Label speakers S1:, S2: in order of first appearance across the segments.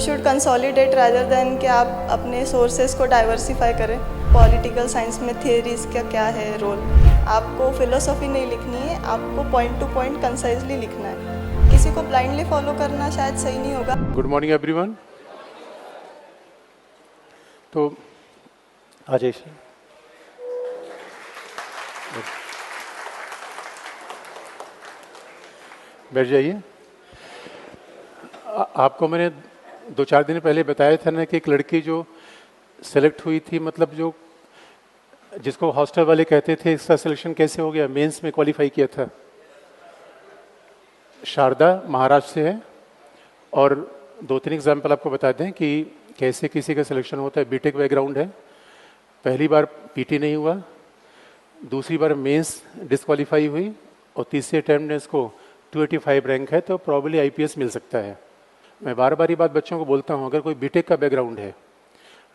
S1: Should consolidate rather than कि आप अपने सोर्सेज को डाइवर्सिफाई करें। पॉलिटिकल साइंस में थियरीज का क्या है रोल, आपको फिलोसॉफी नहीं लिखनी है, आपको पॉइंट टू पॉइंट कंसाइजली लिखना है। किसी को ब्लाइंडली फॉलो करना शायद सही नहीं होगा।
S2: Good morning everyone. तो अजय सर, बैठ जाइए। आपको मैंने 2-4 दिन पहले बताया था ना कि एक लड़की जो सेलेक्ट हुई थी, मतलब जो जिसको हॉस्टल वाले कहते थे इसका सिलेक्शन कैसे हो गया, मेंस में क्वालिफाई किया था। शारदा महाराष्ट्र से है। और 2-3 एग्जाम्पल आपको बता दें कि कैसे किसी का सिलेक्शन होता है। बीटेक बैकग्राउंड है, पहली बार पीटी नहीं हुआ, दूसरी बार मेंस डिस्क्वालीफाई हुई और तीसरे अटेम्प्ट में इसको 285 रैंक है, तो प्रॉब्ली आईपीएस मिल सकता है। मैं बार बार ये बात बच्चों को बोलता हूँ, अगर कोई बीटेक का बैकग्राउंड है,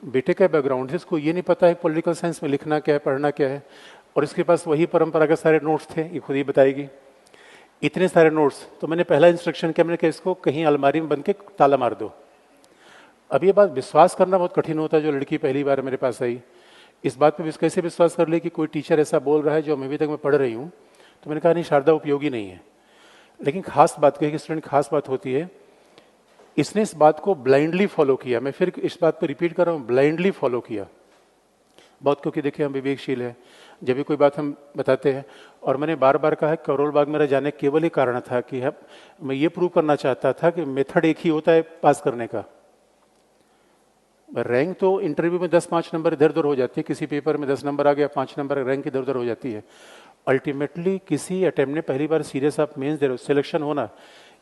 S2: बीटेक का बैकग्राउंड है, इसको ये नहीं पता है पॉलिटिकल साइंस में लिखना क्या है, पढ़ना क्या है, और इसके पास वही परंपरागत सारे नोट्स थे, ये खुद ही बताएगी, इतने सारे नोट्स, तो मैंने पहला इंस्ट्रक्शन किया, मैंने कहा इसको कहीं अलमारी में बंद के ताला मार दो। अब ये बात विश्वास करना बहुत कठिन होता है। जो लड़की पहली बार मेरे पास आई, इस बात पे कैसे विश्वास कर ले कि कोई टीचर ऐसा बोल रहा है जो अभी तक मैं पढ़ रही हूँ। तो मैंने कहा नहीं, शारदा उपयोगी नहीं है। लेकिन खास बात कही कि स्टूडेंट खास बात होती है, इसने इस बात को ब्लाइंडली फॉलो किया। मैं फिर इस बात पर रिपीट कर रहा हूँ, ब्लाइंडली फॉलो किया बहुत, क्योंकि देखिए हम विवेकशील हैं, जब भी कोई बात हम बताते हैं। और मैंने बार बार कहा है, करोल बाग मेरा जाने केवल ही कारण था कि मैं ये प्रूव करना चाहता था कि मेथड एक ही होता है पास करने का। रैंक तो इंटरव्यू में 10-5 नंबर इधर उधर हो जाती है, किसी पेपर में 10 नंबर आ गया, 5 नंबर रैंक इधर उधर हो जाती है। अल्टीमेटली किसी अटेम्प्ट ने पहली बार सीरियस आप मेंस दे रहे हो, सिलेक्शन होना,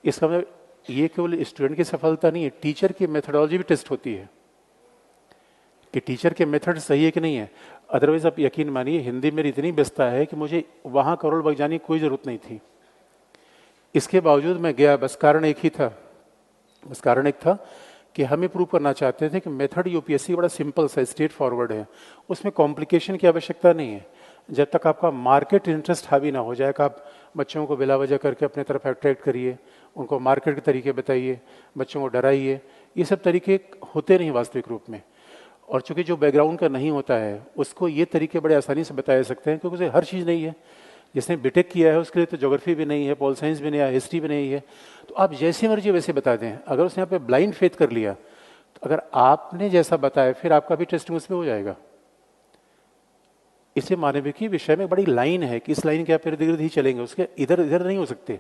S2: इसका मतलब ये केवल स्टूडेंट की सफलता नहीं है, टीचर की मेथडोलॉजी भी टेस्ट होती है कि टीचर के मेथड सही है कि नहीं है। अदरवाइज आप यकीन मानिए, हिंदी मेरी इतनी व्यस्तता है कि मुझे वहाँ करोल बाग जाने की कोई ज़रूरत नहीं थी। इसके बावजूद मैं गया, बस कारण एक ही था, बस कारण एक था कि हमें प्रूव करना चाहते थे कि मेथड यूपीएससी बड़ा सिंपल सा स्ट्रेट फॉरवर्ड है, उसमें कॉम्प्लिकेशन की आवश्यकता नहीं है। जब तक आपका मार्केट इंटरेस्ट हावी ना हो जाए कि आप बच्चों को बिला वजह करके अपने तरफ अट्रैक्ट करिए, उनको मार्केट के तरीके बताइए, बच्चों को डराइए, ये सब तरीके होते नहीं वास्तविक रूप में। और चूंकि जो बैकग्राउंड का नहीं होता है उसको ये तरीके बड़े आसानी से बताए सकते हैं, क्योंकि उसे हर चीज़ नहीं है। जिसने बीटेक किया है उसके लिए तो ज्योग्राफी भी नहीं है, पॉल साइंस भी नहीं है, हिस्ट्री भी नहीं है। तो आप जैसे मर्जी वैसे बता दें। अगर उसने यहाँ पे ब्लाइंड फेथ कर लिया, तो अगर आपने जैसा बताया फिर आपका भी टेस्टिंग उसमें हो जाएगा। इसलिए मानविकी विषय में बड़ी लाइन है कि इस लाइन के आप इर्द गिर्द ही चलेंगे, उसके इधर इधर नहीं हो सकते।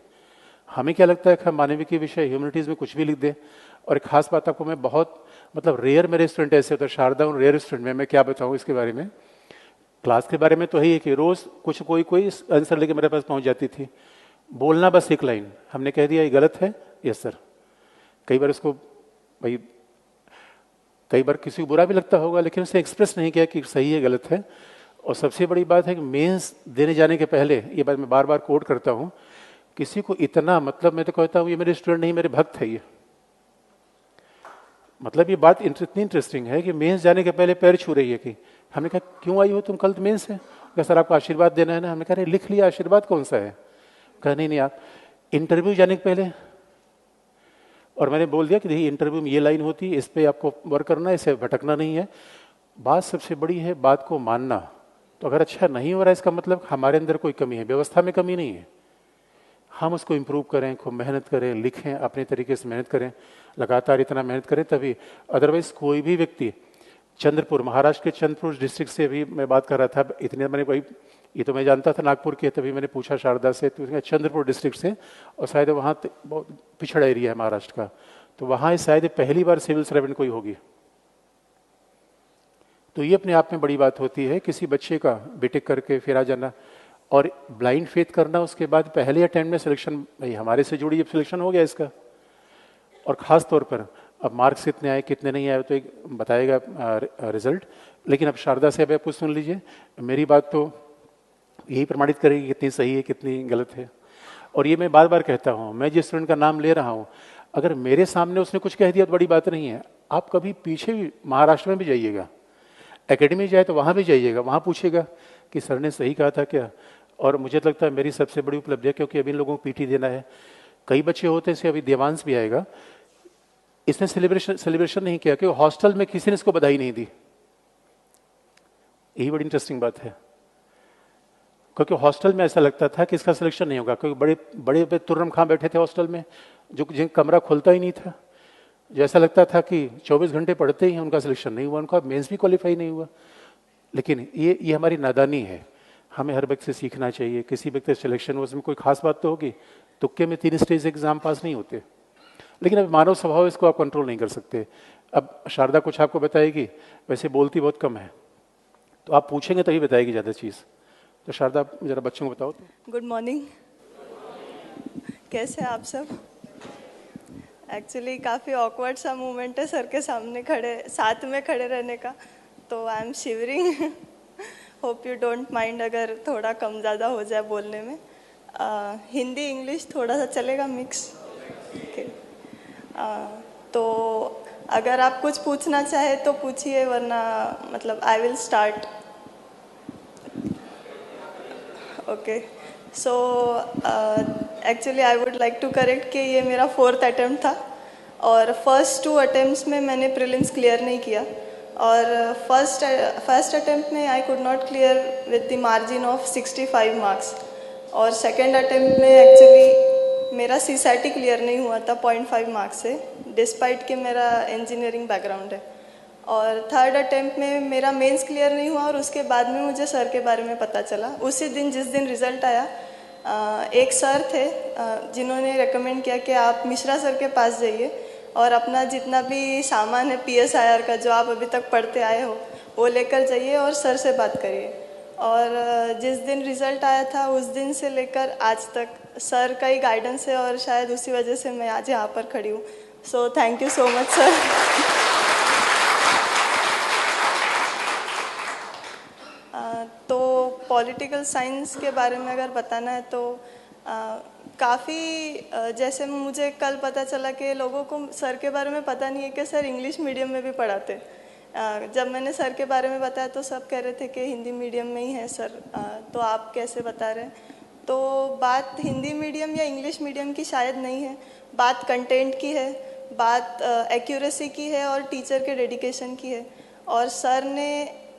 S2: हमें क्या लगता है कि हम मानविकी विषय ह्यूमैनिटीज़ में कुछ भी लिख दें। और एक खास बात आपको मैं बहुत, मतलब रेयर मेरे स्टूडेंट ऐसे होते हैं, शारदा उन रेयर स्टूडेंट में, मैं क्या बताऊँ इसके बारे में। क्लास के बारे में तो है कि रोज़ कुछ कोई आंसर लेके मेरे पास पहुंच जाती थी। बोलना बस एक लाइन, हमने कह दिया ये गलत है, यस सर। कई बार उसको भाई, कई बार किसी को बुरा भी लगता होगा, लेकिन उसने एक्सप्रेस नहीं किया कि सही है गलत है। और सबसे बड़ी बात है कि मेंस देने जाने के पहले, ये बात मैं बार बार कोट करता हूँ, किसी को इतना, मतलब मैं तो कहता हूँ ये मेरे स्टूडेंट नहीं, मेरे भक्त है ये। मतलब ये बात इतनी इंटरेस्टिंग है कि मेंस जाने के पहले पैर छू रही है कि हमने कहा क्यों आई हो तुम, कल तो मेंस है। क्या सर आपको आशीर्वाद देना है ना। हमने कहा लिख लिया, आशीर्वाद कौन सा है। कहा नहीं आप इंटरव्यू जाने के पहले। और मैंने बोल दिया कि देखिए इंटरव्यू में ये लाइन होती है, इस पर आपको वर्क करना है, इसे भटकना नहीं है। बात सबसे बड़ी है बात को मानना। तो अगर अच्छा नहीं हो रहा है इसका मतलब हमारे अंदर कोई कमी है, व्यवस्था में कमी नहीं है। हम उसको इम्प्रूव करें, खूब मेहनत करें, लिखें, अपने तरीके से मेहनत करें, लगातार इतना मेहनत करें तभी। अदरवाइज कोई भी व्यक्ति, चंद्रपुर, महाराष्ट्र के चंद्रपुर डिस्ट्रिक्ट से भी मैं बात कर रहा था, इतने मैंने भाई, ये तो मैं जानता था नागपुर के, तभी मैंने पूछा शारदा से, तो चंद्रपुर डिस्ट्रिक्ट से, और शायद वहाँ बहुत पिछड़ा एरिया है महाराष्ट्र का, तो वहाँ शायद पहली बार सिविल सर्वेंट कोई होगी। तो ये अपने आप में बड़ी बात होती है, किसी बच्चे का बीटेक करके फिर आ जाना और ब्लाइंड फेथ करना, उसके बाद पहले अटेम्प्ट में सिलेक्शन, भाई हमारे से जुड़ी, अब सिलेक्शन हो गया इसका। और ख़ास तौर पर अब मार्क्स कितने आए कितने नहीं आए तो एक बताएगा रिजल्ट। लेकिन अब शारदा से अब आप कुछ सुन लीजिए, मेरी बात तो यही प्रमाणित करेगी कितनी सही है कितनी गलत है। और ये मैं बार बार कहता हूँ, मैं जिस स्टूडेंट का नाम ले रहा हूँ, अगर मेरे सामने उसने कुछ कह दिया तो बड़ी बात नहीं है। आप कभी पीछे भी महाराष्ट्र में भी जाइएगा, एकेडमी जाए तो वहाँ भी जाइएगा, वहाँ पूछेगा कि सर ने सही कहा था क्या। और मुझे लगता है मेरी सबसे बड़ी उपलब्धि है, क्योंकि अभी इन लोगों को पीटी देना है। कई बच्चे होते हैं, अभी देवांश भी आएगा, इसने सेलिब्रेशन नहीं किया क्योंकि हॉस्टल में किसी ने इसको बधाई नहीं दी। यही बड़ी इंटरेस्टिंग बात है, क्योंकि हॉस्टल में ऐसा लगता था कि इसका सिलेक्शन नहीं होगा, क्योंकि बड़े बड़े तुर्रम खां बैठे थे हॉस्टल में, जो जिन कमरा खुलता ही नहीं था, जैसा लगता था कि 24 घंटे पढ़ते ही उनका सिलेक्शन नहीं हुआ, उनका मेंस भी क्वालिफाई नहीं हुआ। लेकिन ये हमारी नादानी है, हमें हर व्यक्ति से सीखना चाहिए। किसी व्यक्ति सिलेक्शन हुआ उसमें कोई खास बात तो होगी, तुक्के में 3 स्टेज एग्जाम पास नहीं होते। लेकिन अब मानव स्वभाव, इसको आप कंट्रोल नहीं कर सकते। अब शारदा कुछ आपको बताएगी, वैसे बोलती बहुत कम है, तो आप पूछेंगे तभी बताएगी ज़्यादा चीज़। तो शारदा आप जरा बच्चों को बताओ। तो
S1: गुड मॉर्निंग, कैसे हैं आप सब? एक्चुअली काफ़ी ऑकवर्ड सा मोमेंट है सर के सामने साथ में खड़े रहने का, तो I am shivering. Hope you don't mind अगर थोड़ा कम ज़्यादा हो जाए बोलने में। हिंदी इंग्लिश थोड़ा सा चलेगा मिक्स? ओके। तो अगर आप कुछ पूछना चाहे तो पूछिए, वरना मतलब I will start. Okay, so actually I would like to correct कि ये मेरा 4th अटेम्प्ट था और फर्स्ट 2 अटेम्प्ट्स में मैंने प्रीलिम्स क्लियर नहीं किया, और फर्स्ट अटेम्प्ट में I could not clear with the margin of 65 marks, और सेकेंड अटेम्प्ट में एक्चुअली मेरा CSAT क्लियर नहीं हुआ था 0.5 मार्क्स से, डिस्पाइट कि मेरा इंजीनियरिंग बैकग्राउंड है। और थर्ड अटेम्प्ट में मेरा मेंस क्लियर नहीं हुआ, और उसके बाद में मुझे सर के बारे में पता चला। उसी दिन जिस दिन रिज़ल्ट आया, एक सर थे जिन्होंने रेकमेंड किया कि आप मिश्रा सर के पास जाइए और अपना जितना भी सामान है PSIR का जो आप अभी तक पढ़ते आए हो वो लेकर जाइए और सर से बात करिए। और जिस दिन रिज़ल्ट आया था उस दिन से लेकर आज तक सर का ही गाइडेंस है, और शायद उसी वजह से मैं आज यहाँ पर खड़ी हूँ। So thank you so much sir. तो पॉलिटिकल साइंस के बारे में अगर बताना है तो काफ़ी जैसे मुझे कल पता चला कि लोगों को सर के बारे में पता नहीं है कि सर इंग्लिश मीडियम में भी पढ़ाते। जब मैंने सर के बारे में बताया तो सब कह रहे थे कि हिंदी मीडियम में ही है सर, तो आप कैसे बता रहे हैं? तो बात हिंदी मीडियम या इंग्लिश मीडियम की शायद नहीं है, बात कंटेंट की है, बात एक्यूरेसी की है और टीचर के डेडिकेशन की है। और सर ने,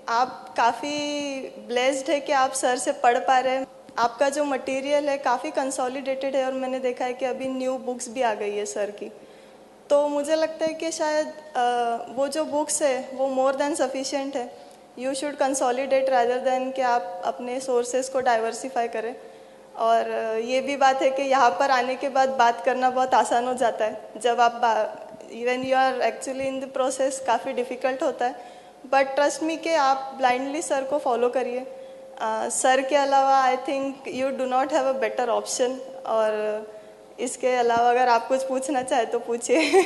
S1: आप काफ़ी ब्लेस्ड है कि आप सर से पढ़ पा रहे हैं। आपका जो मटेरियल है काफ़ी कंसोलिडेटेड है, और मैंने देखा है कि अभी न्यू बुक्स भी आ गई है सर की। तो मुझे लगता है कि शायद वो जो बुक्स है वो मोर देन सफिशिएंट है। You should consolidate rather than कि आप अपने सोर्सेज को डाइवर्सिफाई करें। और ये भी बात है कि यहाँ पर आने के बाद बात करना बहुत आसान हो जाता है। जब आप even you are actually in the process काफ़ी डिफ़िकल्ट होता है, बट ट्रस्ट मी कि आप ब्लाइंडली सर को फॉलो करिए। सर के अलावा I think you do not have a better option. और इसके अलावा अगर आप कुछ पूछना चाहे तो पूछिए।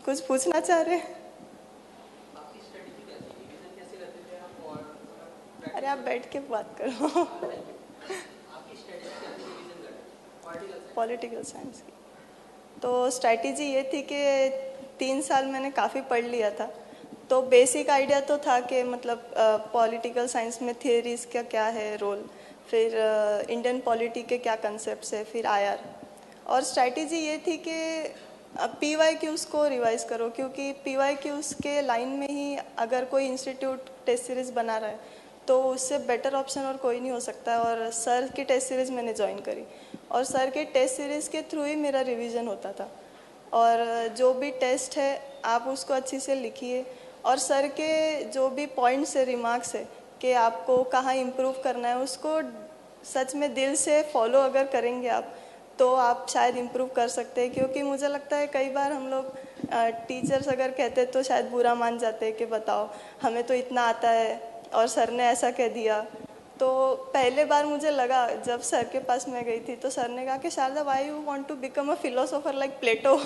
S1: कुछ पूछना चाह रहे हैं? अरे आप बैठ के बात करो। पॉलिटिकल साइंस की तो स्ट्रैटेजी ये थी कि 3 साल मैंने काफ़ी पढ़ लिया था, तो बेसिक आइडिया तो था कि मतलब पॉलिटिकल साइंस में थियरीज का क्या है रोल, फिर इंडियन पॉलिटी के क्या कंसेप्ट्स है, फिर IR। और स्ट्रैटेजी ये थी कि PYQs को रिवाइज करो, क्योंकि PYQs के लाइन में ही अगर कोई इंस्टीट्यूट टेस्ट सीरीज़ बना रहा है तो उससे बेटर ऑप्शन और कोई नहीं हो सकता है। और सर की टेस्ट सीरीज़ मैंने ज्वाइन करी, और सर के टेस्ट सीरीज़ के थ्रू ही मेरा रिवीजन होता था। और जो भी टेस्ट है आप उसको अच्छी से लिखिए, और सर के जो भी पॉइंट्स है, रिमार्क्स है कि आपको कहाँ इम्प्रूव करना है, उसको सच में दिल से फॉलो अगर करेंगे आप तो आप शायद इम्प्रूव कर सकते हैं। क्योंकि मुझे लगता है कई बार हम लोग टीचर्स अगर कहते तो शायद बुरा मान जाते हैं कि बताओ हमें तो इतना आता है और सर ने ऐसा कह दिया। तो पहले बार मुझे लगा जब सर के पास मैं गई थी तो सर ने कहा कि Sharda, why you want to become a philosopher like Plato.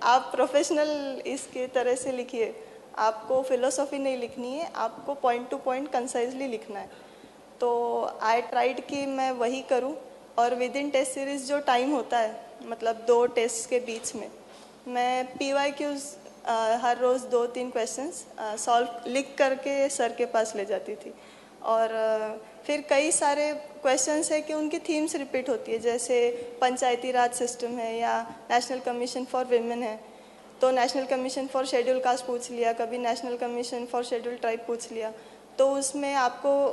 S1: आप प्रोफेशनल इसके तरह से लिखिए, आपको फिलोसॉफी नहीं लिखनी है, आपको पॉइंट टू पॉइंट कंसाइजली लिखना है। तो आई ट्राइड कि मैं वही करूं, और विद इन टेस्ट सीरीज़ जो टाइम होता है, मतलब 2 टेस्ट के बीच में मैं PYQs हर रोज़ 2-3 क्वेश्चंस सॉल्व लिख करके सर के पास ले जाती थी। और फिर कई सारे क्वेश्चंस है कि उनकी थीम्स रिपीट होती है, जैसे पंचायती राज सिस्टम है या नेशनल कमीशन फॉर विमेन है, तो national commission for schedule caste पूछ लिया, कभी national commission for schedule tribe पूछ लिया। तो उसमें आपको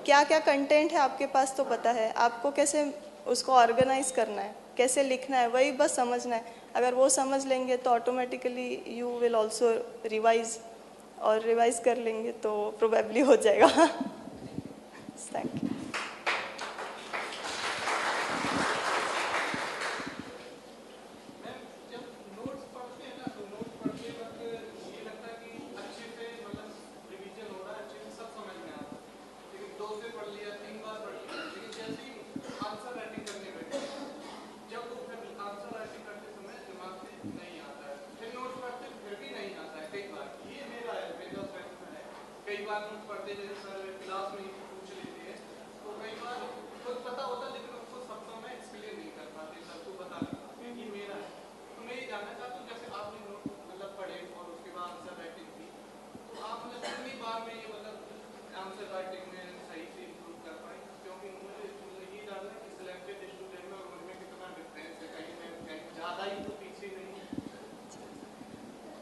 S1: क्या क्या कंटेंट है आपके पास तो पता है, आपको कैसे उसको ऑर्गेनाइज करना है, कैसे लिखना है, वही बस समझना है। अगर वो समझ लेंगे तो automatically you will also revise, और रिवाइज कर लेंगे तो प्रोबेबली हो जाएगा। Thank you.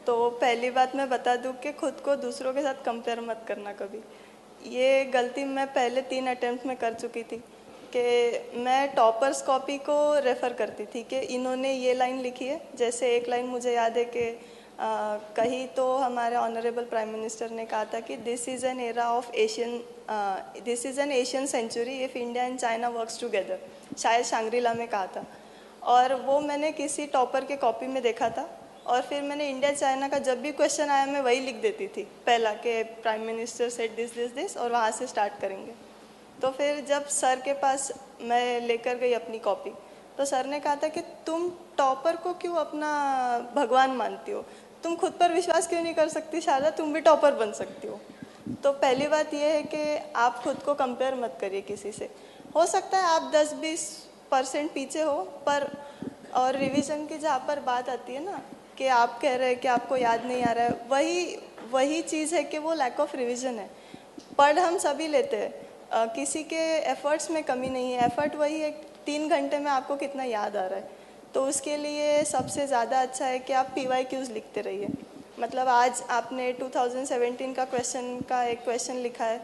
S1: तो पहली बात मैं बता दूं कि खुद को दूसरों के साथ कंपेयर मत करना कभी। ये गलती मैं पहले 3 अटेम्प्ट में कर चुकी थी कि मैं टॉपर्स कॉपी को रेफ़र करती थी कि इन्होंने ये लाइन लिखी है। जैसे एक लाइन मुझे याद है कि कहीं तो हमारे ऑनरेबल प्राइम मिनिस्टर ने कहा था कि this is an era of Asian, this is an Asian century if India and China works together, शायद शांग्रीला में कहा था। और वो मैंने किसी टॉपर के कॉपी में देखा था, और फिर मैंने इंडिया चाइना का जब भी क्वेश्चन आया मैं वही लिख देती थी पहला, कि prime minister said this this this, और वहाँ से स्टार्ट करेंगे। तो फिर जब सर के पास मैं लेकर गई अपनी कॉपी, तो सर ने कहा था कि तुम टॉपर को क्यों अपना भगवान मानती हो, तुम खुद पर विश्वास क्यों नहीं कर सकती, शायद तुम भी टॉपर बन सकती हो। तो पहली बात यह है कि आप खुद को कंपेयर मत करिए किसी से। हो सकता है आप 10-20% पीछे हो, पर और रिवीजन की जहाँ पर बात आती है ना कि आप कह रहे हैं कि आपको याद नहीं आ रहा है, वही चीज़ है कि वो लैक ऑफ रिवीजन है। पढ़ हम सभी लेते हैं, किसी के एफर्ट्स में कमी नहीं है। एफर्ट वही है 3 घंटे में आपको कितना याद आ रहा है। तो उसके लिए सबसे ज़्यादा अच्छा है कि आप PYQs लिखते रहिए। मतलब आज आपने 2017 का एक क्वेश्चन लिखा है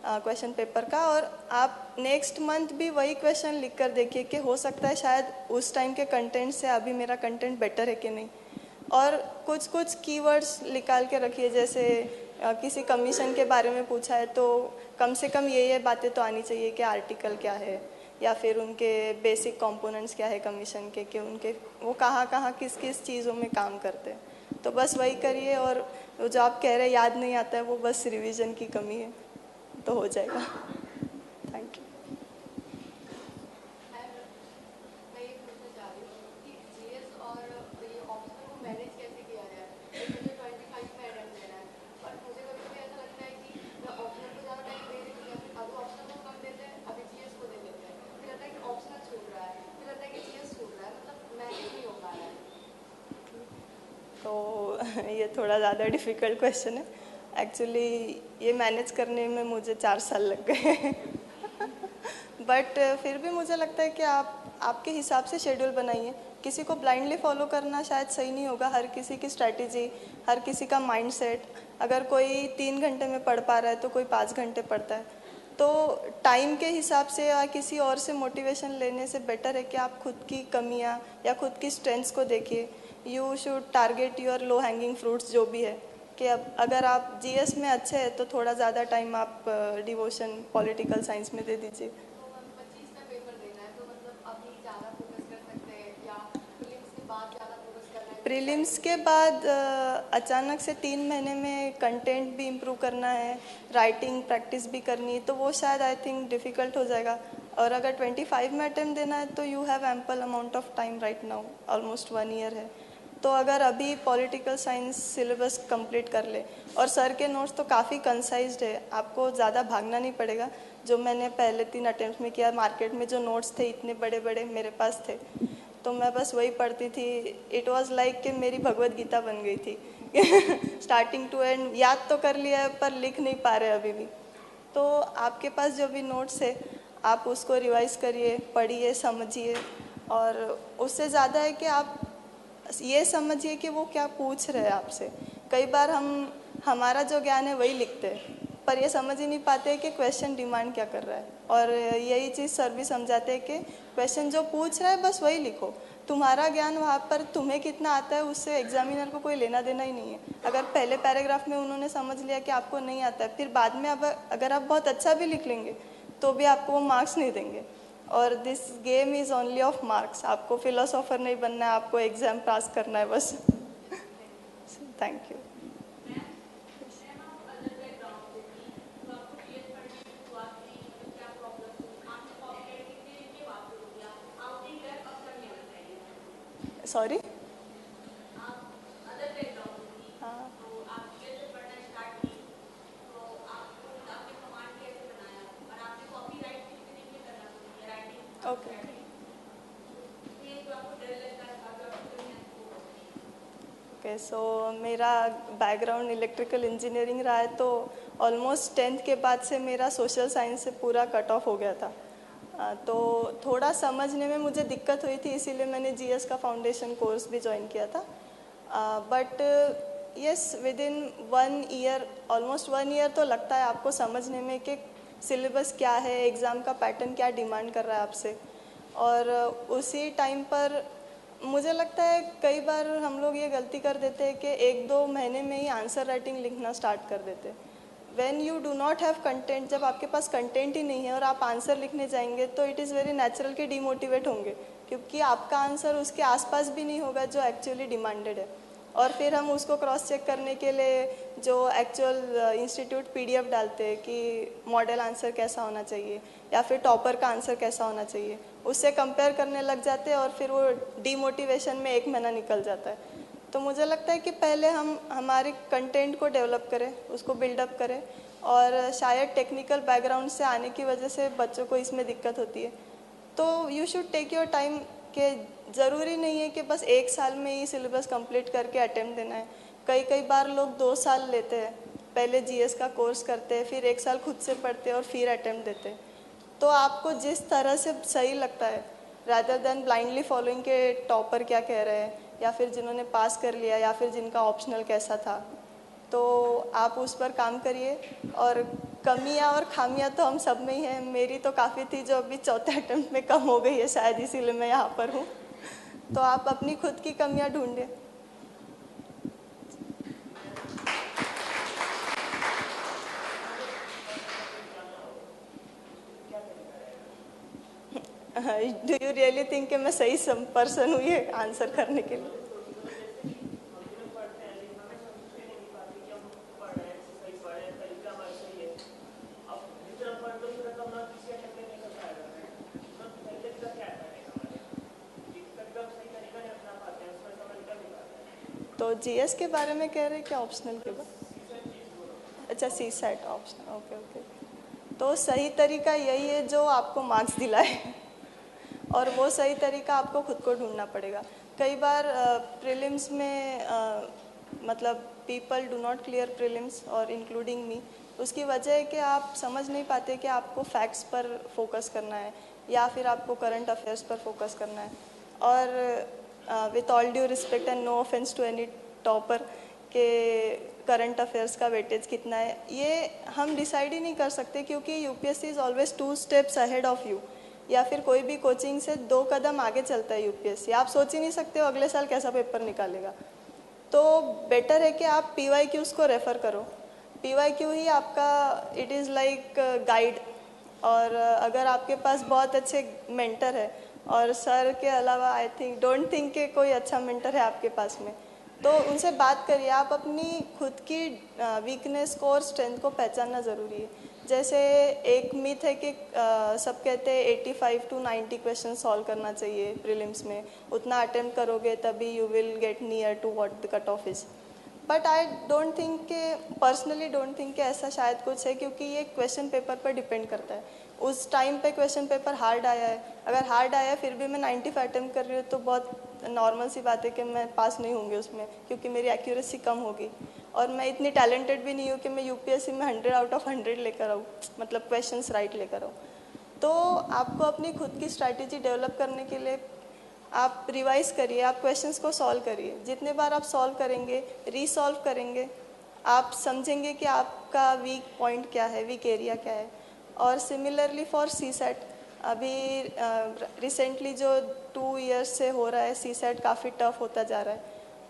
S1: क्वेश्चन पेपर का, और आप नेक्स्ट मंथ भी वही क्वेश्चन लिख कर देखिए कि हो सकता है शायद उस टाइम के कंटेंट से अभी मेरा कंटेंट बेटर है कि नहीं। और कुछ कीवर्ड्स निकाल के रखिए, जैसे किसी कमीशन के बारे में पूछा है तो कम से कम ये बातें तो आनी चाहिए कि आर्टिकल क्या है, या फिर उनके बेसिक कंपोनेंट्स क्या है कमीशन के, कि उनके वो कहाँ किस किस चीज़ों में काम करते हैं। तो बस वही करिए, और जो आप कह रहे हैं याद नहीं आता है, वो बस रिवीजन की कमी है, तो हो जाएगा। Thank you. तो ये थोड़ा ज़्यादा डिफ़िकल्ट क्वेश्चन है। एक्चुअली ये मैनेज करने में मुझे 4 साल लग गए। बट फिर भी मुझे लगता है कि आप आपके हिसाब से शेड्यूल बनाइए। किसी को ब्लाइंडली फॉलो करना शायद सही नहीं होगा। हर किसी की स्ट्रैटेजी, हर किसी का माइंडसेट, अगर कोई 3 घंटे में पढ़ पा रहा है तो कोई 5 घंटे पढ़ता है। तो टाइम के हिसाब से या किसी और से मोटिवेशन लेने से बेटर है कि आप खुद की कमियां या खुद की स्ट्रेंथ्स को देखिए। You should target your low hanging fruits, जो भी है कि अब अगर आप GS में अच्छे हैं तो थोड़ा ज़्यादा टाइम आप डिवोशन पॉलिटिकल साइंस में दे दीजिए। प्रीलिम्स के बाद अचानक से 3 महीने में कंटेंट भी इम्प्रूव करना है, राइटिंग प्रैक्टिस भी करनी है, तो वो शायद आई थिंक डिफ़िकल्ट हो जाएगा। और अगर 25 में अटेम्प्ट देना है तो you have ample amount of time right now, almost 1 year है। तो अगर अभी पॉलिटिकल साइंस सिलेबस कंप्लीट कर ले, और सर के नोट्स तो काफ़ी कंसाइज्ड है, आपको ज़्यादा भागना नहीं पड़ेगा। जो मैंने पहले 3 अटेम्प्ट में किया, मार्केट में जो नोट्स थे इतने बड़े बड़े मेरे पास थे, तो मैं बस वही पढ़ती थी। इट वाज लाइक कि मेरी भगवत गीता बन गई थी। स्टार्टिंग टू एंड याद तो कर लिया है पर लिख नहीं पा रहे अभी भी। तो आपके पास जो भी नोट्स है आप उसको रिवाइज करिए, पढ़िए, समझिए, और उससे ज़्यादा है कि आप ये समझिए कि वो क्या पूछ रहे हैं आपसे। कई बार हम हमारा जो ज्ञान है वही लिखते हैं, पर ये समझ ही नहीं पाते कि क्वेश्चन डिमांड क्या कर रहा है। और यही चीज़ सर भी समझाते हैं कि क्वेश्चन जो पूछ रहा है बस वही लिखो। तुम्हारा ज्ञान वहाँ पर तुम्हें कितना आता है उससे एग्जामिनर को कोई लेना देना ही नहीं है। अगर पहले पैराग्राफ में उन्होंने समझ लिया कि आपको नहीं आता है, फिर बाद में अब अगर आप बहुत अच्छा भी लिख लेंगे तो भी आपको वो मार्क्स नहीं देंगे। और this game is only of marks. आपको फिलोसोफर नहीं बनना है, आपको एग्ज़ाम पास करना है बस। Thank you. सॉरी। हाँ, ओके। ओके, सो मेरा बैकग्राउंड इलेक्ट्रिकल इंजीनियरिंग रहा है, तो ऑलमोस्ट 10th के बाद से मेरा सोशल साइंस से पूरा कट ऑफ हो गया था। तो थोड़ा समझने में मुझे दिक्कत हुई थी, इसीलिए मैंने जीएस का फाउंडेशन कोर्स भी ज्वाइन किया था। But yes, with in 1 year, almost 1 year तो लगता है आपको समझने में कि सिलेबस क्या है, एग्ज़ाम का पैटर्न क्या डिमांड कर रहा है आपसे। और उसी टाइम पर मुझे लगता है कई बार हम लोग ये गलती कर देते हैं कि 1-2 महीने में ही आंसर राइटिंग लिखना स्टार्ट कर देते हैं। When you do not have content, जब आपके पास कंटेंट ही नहीं है और आप आंसर लिखने जाएंगे तो इट इज़ वेरी नेचुरल कि डीमोटिवेट होंगे, क्योंकि आपका आंसर उसके आसपास भी नहीं होगा जो एक्चुअली डिमांडेड है। और फिर हम उसको क्रॉस चेक करने के लिए जो एक्चुअल इंस्टीट्यूट पीडीएफ डालते हैं कि मॉडल आंसर कैसा होना चाहिए या फिर टॉपर का आंसर कैसा होना चाहिए, उससे कंपेयर करने लग जाते हैं और फिर वो डीमोटिवेशन में 1 महीना निकल जाता है। तो मुझे लगता है कि पहले हम हमारे कंटेंट को डेवलप करें, उसको बिल्डअप करें। और शायद टेक्निकल बैकग्राउंड से आने की वजह से बच्चों को इसमें दिक्कत होती है। तो you should take your time, कि ज़रूरी नहीं है कि बस 1 साल में ही सिलेबस कंप्लीट करके अटेम्प्ट देना है। कई बार लोग 2 साल लेते हैं, पहले जीएस का कोर्स करते हैं, फिर 1 साल खुद से पढ़ते हैं और फिर अटेम्प्ट देते हैं। तो आपको जिस तरह से सही लगता है, रादर देन ब्लाइंडली फॉलोइंग के टॉपर क्या कह रहे हैं या फिर जिन्होंने पास कर लिया या फिर जिनका ऑप्शनल कैसा था, तो आप उस पर काम करिए। और कमियां और खामियां तो हम सब में ही हैं। मेरी तो काफ़ी थी जो अभी चौथे अटेम्प्ट में कम हो गई है, शायद इसीलिए मैं यहाँ पर हूँ। तो आप अपनी खुद की कमियां ढूंढिए। डू यू रियली थिंक कि मैं सही पर्सन हूँ ये आंसर करने के लिए? तो जीएस के बारे में कह रहे हैं क्या, ऑप्शनल के बारे? अच्छा, सी सेट ऑप्शनल, ओके ओके। तो सही तरीका यही है जो आपको मार्क्स दिलाए और वो सही तरीका आपको खुद को ढूंढना पड़ेगा। कई बार प्रीलिम्स में मतलब people do not clear prelims और इंक्लूडिंग मी। उसकी वजह है कि आप समझ नहीं पाते कि आपको फैक्ट्स पर फोकस करना है या फिर आपको करंट अफेयर्स पर फोकस करना है। और with all due respect and no offence to any topper के करंट अफेयर्स का वेटेज कितना है, ये हम डिसाइड ही नहीं कर सकते, क्योंकि UPSC is always 2 steps ahead of you. या फिर कोई भी कोचिंग से 2 कदम आगे चलता है यूपीएससी। आप सोच ही नहीं सकते हो अगले साल कैसा पेपर निकालेगा। तो बेटर है कि आप पीवाईक्यूज़ को रेफ़र करो। पीवाईक्यू ही आपका, इट इज़ लाइक गाइड। और अगर आपके पास बहुत अच्छे मेंटर है, और सर के अलावा आई थिंक डोंट थिंक कि कोई अच्छा मेंटर है आपके पास में, तो उनसे बात करिए। आप अपनी खुद की वीकनेस को और स्ट्रेंथ को पहचानना ज़रूरी है। जैसे एक मिथ है कि सब कहते हैं 85 to 90 क्वेश्चन सॉल्व करना चाहिए प्रीलिम्स में, उतना अटेम्प्ट करोगे तभी you will get near to what the cut off is. But I don't think के, पर्सनली डोंट थिंक कि ऐसा शायद कुछ है, क्योंकि ये क्वेश्चन पेपर पर डिपेंड करता है। उस टाइम पे क्वेश्चन पेपर हार्ड आया है, अगर हार्ड आया फिर भी मैं 95 अटेम्प्ट कर रही हूँ तो बहुत नॉर्मल सी बात है कि मैं पास नहीं होंगी उसमें, क्योंकि मेरी एक्यूरेसी कम होगी। और मैं इतनी टैलेंटेड भी नहीं हूँ कि मैं यूपीएससी में 100 आउट ऑफ 100 लेकर आऊँ, मतलब क्वेश्चंस राइट लेकर आऊँ। तो आपको अपनी खुद की स्ट्रैटेजी डेवलप करने के लिए आप रिवाइज करिए, आप क्वेश्चंस को सॉल्व करिए। जितने बार आप सॉल्व करेंगे, रीसॉल्व करेंगे, आप समझेंगे कि आपका वीक पॉइंट क्या है, वीक एरिया क्या है। और सिमिलरली फॉर सी सेट, अभी रिसेंटली जो 2 इयर्स से हो रहा है, सी सेट काफ़ी टफ होता जा रहा है।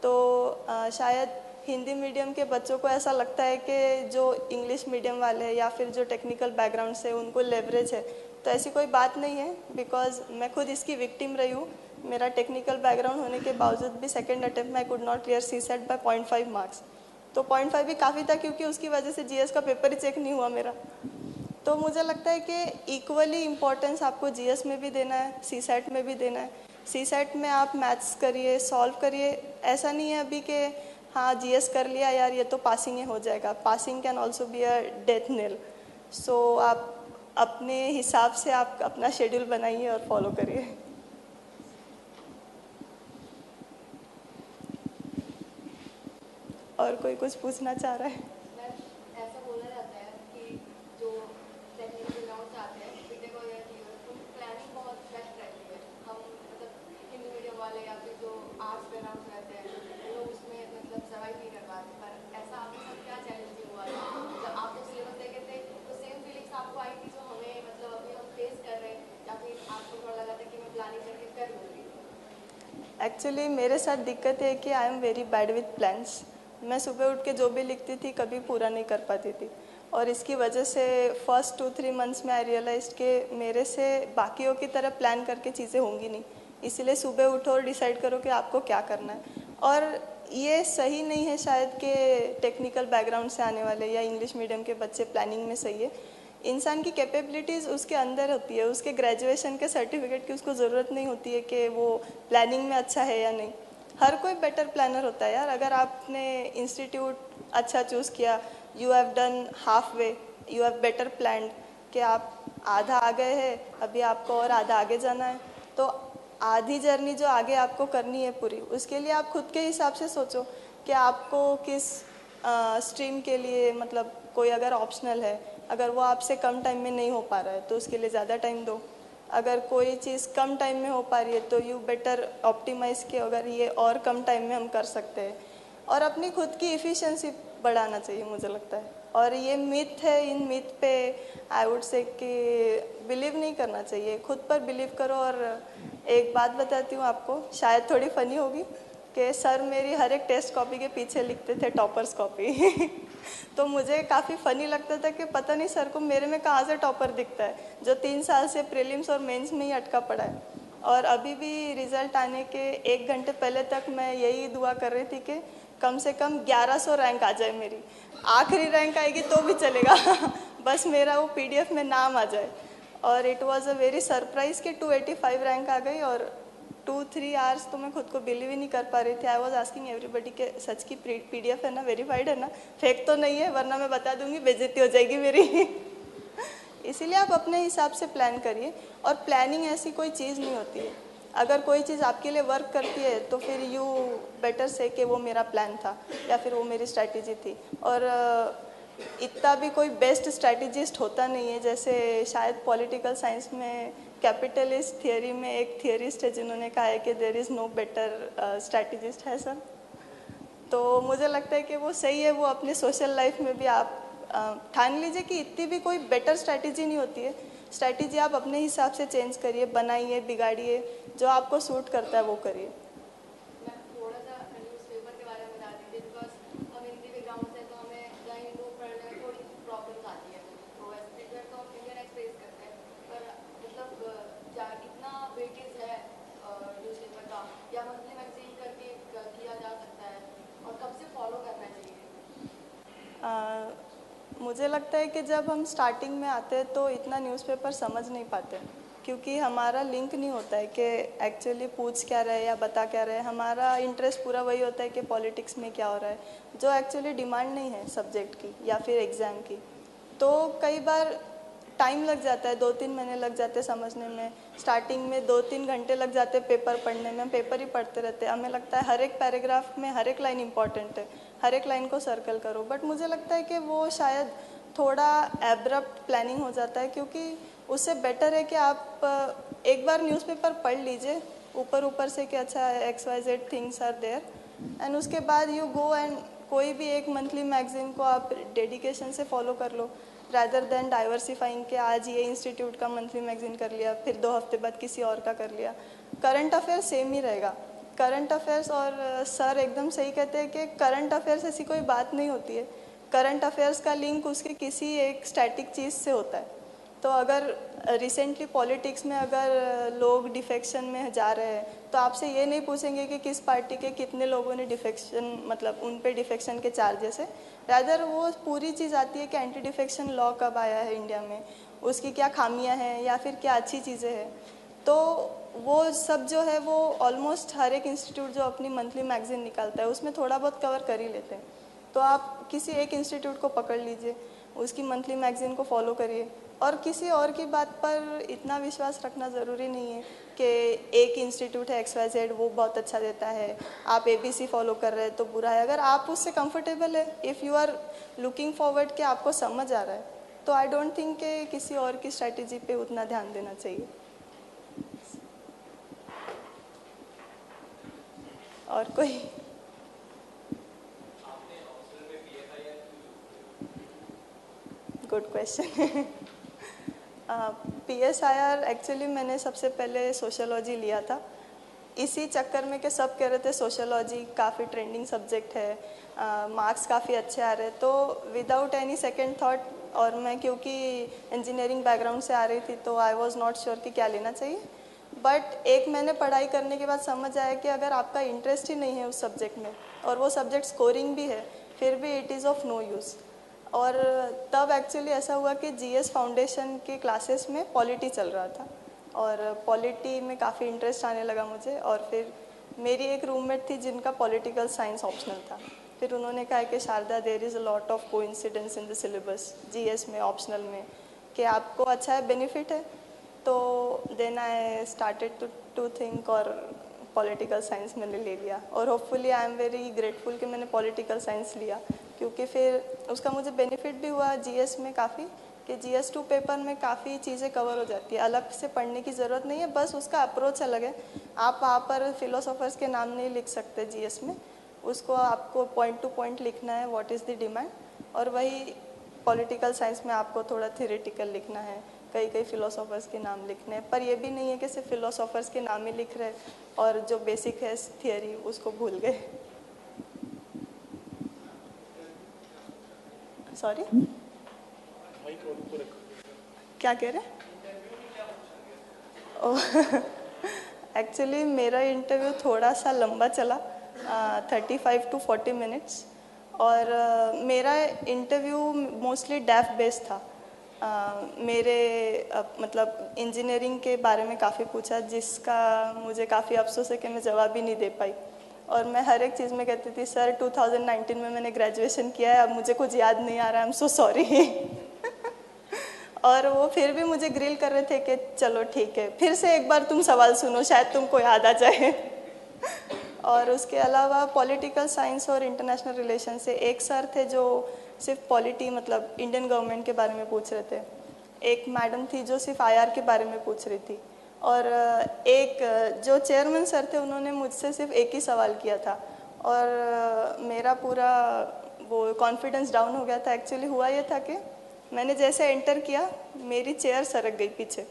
S1: तो शायद हिंदी मीडियम के बच्चों को ऐसा लगता है कि जो इंग्लिश मीडियम वाले हैं या फिर जो टेक्निकल बैकग्राउंड से उनको लेवरेज है, तो ऐसी कोई बात नहीं है। बिकॉज मैं खुद इसकी विक्टिम रही हूँ। मेरा टेक्निकल बैकग्राउंड होने के बावजूद भी सेकेंड अटेम्प्ट में I could not clear CSAT by 0.5 marks. तो 0.5 भी काफ़ी था, क्योंकि उसकी वजह से जीएस का पेपर ही चेक नहीं हुआ मेरा। तो मुझे लगता है कि इक्वली इम्पोर्टेंस आपको जीएस में भी देना है, सी सेट में भी देना है। सी सेट में आप मैथ्स करिए, सॉल्व करिए। ऐसा नहीं है अभी कि हाँ जीएस कर लिया यार, ये तो पासिंग ही हो जाएगा। Passing can also be a death nail. सो आप अपने हिसाब से आप अपना शेड्यूल बनाइए और फॉलो करिए। और कोई कुछ पूछना चाह रहा है?
S3: ऐसा बोला जाता है कि जो टेक्निकल बैकग्राउंड से आते हैं, बीटेक वगैरह की, उनकी प्लानिंग बहुत बेस्ट रहती है। हम मतलब हिंदी मीडियम वाले या फिर जो आर्ट्स बैकग्राउंड से रहते हैं, वो लोग उसमें मतलब सर्वाइव नहीं कर पाते। पर ऐसा आपके साथ क्या चैलेंजिंग हुआ है? जब आप जब सिलेबस देखे थे तो सेम फीलिंग्स आपको आई थी जो हमें मतलब अभी हम फेस कर रहे हैं, या फिर आपको थोड़ा लगा था कि मैं प्लानिंग करके कर लूँगी?
S1: एक्चुअली मेरे साथ दिक्कत है कि आई am very bad with plans. मैं सुबह उठ के जो भी लिखती थी कभी पूरा नहीं कर पाती थी, और इसकी वजह से फर्स्ट 2-3 मंथ्स में आई रियलाइज कि मेरे से बाकियों की तरह प्लान करके चीज़ें होंगी नहीं। इसीलिए सुबह उठो और डिसाइड करो कि आपको क्या करना है। और ये सही नहीं है शायद कि टेक्निकल बैकग्राउंड से आने वाले या इंग्लिश मीडियम के बच्चे प्लानिंग में सही है। इंसान की कैपेबिलिटीज़ उसके अंदर होती है, उसके ग्रेजुएशन के सर्टिफिकेट की उसको ज़रूरत नहीं होती है कि वो प्लानिंग में अच्छा है या नहीं। हर कोई बेटर प्लानर होता है यार। अगर आपने इंस्टीट्यूट अच्छा चूज़ किया, you have done half way, you have better planned कि आप आधा आ गए हैं, अभी आपको और आधा आगे जाना है। तो आधी जर्नी जो आगे आपको करनी है पूरी, उसके लिए आप खुद के हिसाब से सोचो कि आपको किस स्ट्रीम के लिए, मतलब कोई अगर ऑप्शनल है, अगर वो आपसे कम टाइम में नहीं हो पा रहा है तो उसके लिए ज़्यादा टाइम दो। अगर कोई चीज़ कम टाइम में हो पा रही है तो यू बेटर ऑप्टिमाइज़ के अगर ये और कम टाइम में हम कर सकते हैं। और अपनी खुद की एफिशिएंसी बढ़ाना चाहिए मुझे लगता है। और ये मिथ है, इन मिथ पे आई वुड से कि बिलीव नहीं करना चाहिए, खुद पर बिलीव करो। और एक बात बताती हूँ आपको, शायद थोड़ी फनी होगी, कि सर मेरी हर एक टेस्ट कॉपी के पीछे लिखते थे टॉपर्स कॉपी। तो मुझे काफ़ी फ़नी लगता था कि पता नहीं सर को मेरे में कहाँ से टॉपर दिखता है, जो 3 साल से प्रीलिम्स और मेंस में ही अटका पड़ा है। और अभी भी रिज़ल्ट आने के 1 घंटे पहले तक मैं यही दुआ कर रही थी कि कम से कम 1100 रैंक आ जाए मेरी। आखिरी रैंक आएगी तो भी चलेगा, बस मेरा वो पीडीएफ में नाम आ जाए। और it was a very surprise कि 285 रैंक आ गई। और 2-3 आवर्स तो मैं खुद को बिलीव ही नहीं कर पा रही थी। आई वाज आस्किंग एवरीबडी के सच की पीडीएफ है ना, वेरीफाइड है ना, फेक तो नहीं है, वरना मैं बता दूंगी, बेइज्जती हो जाएगी मेरी। इसीलिए आप अपने हिसाब से प्लान करिए। और प्लानिंग ऐसी कोई चीज़ नहीं होती है। अगर कोई चीज़ आपके लिए वर्क करती है तो फिर यू बेटर से कि वो मेरा प्लान था या फिर वो मेरी स्ट्रैटेजी थी। और इतना भी कोई बेस्ट स्ट्रैटेजिस्ट होता नहीं है। जैसे शायद पॉलिटिकल साइंस में कैपिटलिस्ट थियरी में एक थियरिस्ट है जिन्होंने कहा है कि there is no better strategist है सर। तो मुझे लगता है कि वो सही है। वो अपने सोशल लाइफ में भी आप ठान लीजिए कि इतनी भी कोई बेटर स्ट्रैटेजी नहीं होती है। स्ट्रैटेजी आप अपने हिसाब से चेंज करिए, बनाइए, बिगाड़िए, जो आपको सूट करता है वो करिए।
S3: मैं थोड़ा सा न्यूज़पेपर के बारे में बता दीजिए, बिकॉज हम हिंदी बैकग्राउंड से तो हमें द हिंदू पढ़ने में थोड़ी प्रॉब्लम्स आती है। तो वैसे तो हम इंडियन एक्सप्रेस करते हैं, पर मतलब इतना वेटेज है न्यूज़पेपर का, या मंथली मैगजीन करके किया जा सकता है, और कब से फॉलो करना चाहिए?
S1: मुझे लगता है कि जब हम स्टार्टिंग में आते हैं तो इतना न्यूज़पेपर समझ नहीं पाते, क्योंकि हमारा लिंक नहीं होता है कि एक्चुअली पूछ क्या रहे या बता क्या रहे। हमारा इंटरेस्ट पूरा वही होता है कि पॉलिटिक्स में क्या हो रहा है, जो एक्चुअली डिमांड नहीं है सब्जेक्ट की या फिर एग्ज़ाम की। तो कई बार टाइम लग जाता है, 2-3 महीने लग जाते हैं समझने में। स्टार्टिंग में 2-3 घंटे लग जाते हैं पेपर पढ़ने में, हम पेपर ही पढ़ते रहते हैं। हमें लगता है हर एक पैराग्राफ में हर एक लाइन इंपॉर्टेंट है, हर एक लाइन को सर्कल करो। बट मुझे लगता है कि वो शायद थोड़ा एब्रप्ट प्लानिंग हो जाता है, क्योंकि उससे बेटर है कि आप एक बार न्यूज़पेपर पढ़ लीजिए ऊपर ऊपर से कि अच्छा XYZ things are there, and उसके बाद यू गो एंड कोई भी एक मंथली मैगजीन को आप डेडिकेशन से फॉलो कर लो, रादर देन डाइवर्सिफाइंग के आज ये इंस्टीट्यूट का मंथली मैगजीन कर लिया, फिर 2 हफ्ते बाद किसी और का कर लिया। करंट अफेयर सेम ही रहेगा। करंट अफेयर्स, और सर एकदम सही कहते हैं कि करंट अफेयर्स ऐसी कोई बात नहीं होती है। करंट अफेयर्स का लिंक उसके किसी एक स्टैटिक चीज़ से होता है। तो अगर रिसेंटली पॉलिटिक्स में अगर लोग डिफेक्शन में जा रहे हैं, तो आपसे ये नहीं पूछेंगे कि किस पार्टी के कितने लोगों ने डिफेक्शन, मतलब उन पे डिफेक्शन के चार्जेस है। रादर वो पूरी चीज़ आती है कि एंटी डिफेक्शन लॉ कब आया है इंडिया में, उसकी क्या खामियां हैं या फिर क्या अच्छी चीज़ें हैं। तो वो सब जो है वो ऑलमोस्ट हर एक इंस्टीट्यूट जो अपनी मंथली मैगजीन निकालता है उसमें थोड़ा बहुत कवर कर ही लेते हैं। तो आप किसी एक इंस्टीट्यूट को पकड़ लीजिए, उसकी मंथली मैगजीन को फॉलो करिए, और किसी और की बात पर इतना विश्वास रखना ज़रूरी नहीं है कि एक इंस्टीट्यूट है XYZ वो बहुत अच्छा देता है, आप ABC फॉलो कर रहे हैं तो बुरा है। अगर आप उससे कंफर्टेबल है, if you are looking forward कि आपको समझ आ रहा है, तो आई डोंट थिंक कि किसी और की स्ट्रैटेजी पे उतना ध्यान देना चाहिए। और कोई? Good question. PSIR एक्चुअली मैंने सबसे पहले सोशियोलॉजी लिया था, इसी चक्कर में कि सब कह रहे थे सोशियोलॉजी काफ़ी ट्रेंडिंग सब्जेक्ट है, मार्क्स काफ़ी अच्छे आ रहे, तो विदाउट एनी सेकंड थॉट, और मैं क्योंकि इंजीनियरिंग बैकग्राउंड से आ रही थी तो आई वाज नॉट श्योर कि क्या लेना चाहिए। बट एक महीने पढ़ाई करने के बाद समझ आया कि अगर आपका इंटरेस्ट ही नहीं है उस सब्जेक्ट में और वो सब्जेक्ट स्कोरिंग भी है, फिर भी it is of no use. और तब एक्चुअली ऐसा हुआ कि GS फाउंडेशन के क्लासेस में पॉलिटी चल रहा था, और पॉलिटी में काफ़ी इंटरेस्ट आने लगा मुझे। और फिर मेरी एक रूममेट थी जिनका पॉलिटिकल साइंस ऑप्शनल था, फिर उन्होंने कहा कि Sharda there is a lot of coincidence in the syllabus GS में ऑप्शनल में, कि आपको अच्छा है, बेनिफिट है। तो then I started to think, और पॉलिटिकल साइंस मैंने ले लिया, और hopefully I am very grateful कि मैंने पॉलिटिकल साइंस लिया, क्योंकि फिर उसका मुझे बेनिफिट भी हुआ GS में काफ़ी, कि GS2 पेपर में काफ़ी चीज़ें कवर हो जाती है, अलग से पढ़ने की ज़रूरत नहीं है, बस उसका अप्रोच अलग है। आप वहाँ पर फिलोसोफर्स के नाम नहीं लिख सकते GS में, उसको आपको पॉइंट टू पॉइंट लिखना है, व्हाट इज़ द डिमांड। और वही पॉलिटिकल साइंस में आपको थोड़ा थियोरेटिकल लिखना है, कई कई फिलोसोफर्स के नाम लिखने हैं, पर ये भी नहीं है कि सिर्फ फिलोसोफर्स के नाम ही लिख रहे और जो बेसिक है थियरी उसको भूल गए। सॉरी, क्या कह रहे? एक्चुअली मेरा इंटरव्यू थोड़ा सा लंबा चला, 35 to 40 मिनट्स, और मेरा इंटरव्यू मोस्टली डैफ बेस्ड था। मेरे मतलब इंजीनियरिंग के बारे में काफ़ी पूछा, जिसका मुझे काफ़ी अफसोस है कि मैं जवाब ही नहीं दे पाई। और मैं हर एक चीज़ में कहती थी सर 2019 में मैंने ग्रेजुएशन किया है, अब मुझे कुछ याद नहीं आ रहा, आई एम सो सॉरी। और वो फिर भी मुझे ग्रिल कर रहे थे कि चलो ठीक है, फिर से एक बार तुम सवाल सुनो, शायद तुमको याद आ जाए। और उसके अलावा पॉलिटिकल साइंस और इंटरनेशनल रिलेशन से एक सर थे जो सिर्फ पॉलिटी, मतलब इंडियन गवर्नमेंट के बारे में पूछ रहे थे। एक मैडम थी जो सिर्फ IR के बारे में पूछ रही थी, और एक जो चेयरमैन सर थे उन्होंने मुझसे सिर्फ एक ही सवाल किया था, और मेरा पूरा वो कॉन्फिडेंस डाउन हो गया था। एक्चुअली हुआ ये था कि मैंने जैसे एंटर किया मेरी चेयर सरक गई पीछे,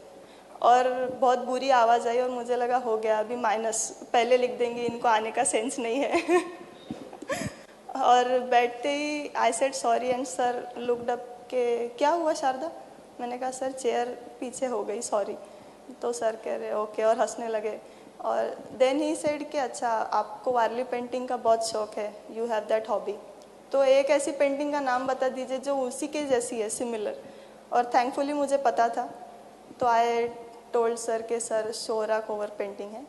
S1: और बहुत बुरी आवाज़ आई, और मुझे लगा हो गया, अभी माइनस पहले लिख देंगे, इनको आने का सेंस नहीं है। और बैठते ही I said sorry, and sir looked up के क्या हुआ शारदा? मैंने कहा सर चेयर पीछे हो गई, सॉरी। तो सर कह रहे ओके, और हंसने लगे। और देन ही सेड कि अच्छा आपको वारली पेंटिंग का बहुत शौक है, यू हैव दैट हॉबी, तो एक ऐसी पेंटिंग का नाम बता दीजिए जो उसी के जैसी है, सिमिलर। और थैंकफुली मुझे पता था, तो आई टोल्ड सर के सर शोरा कोवर पेंटिंग है,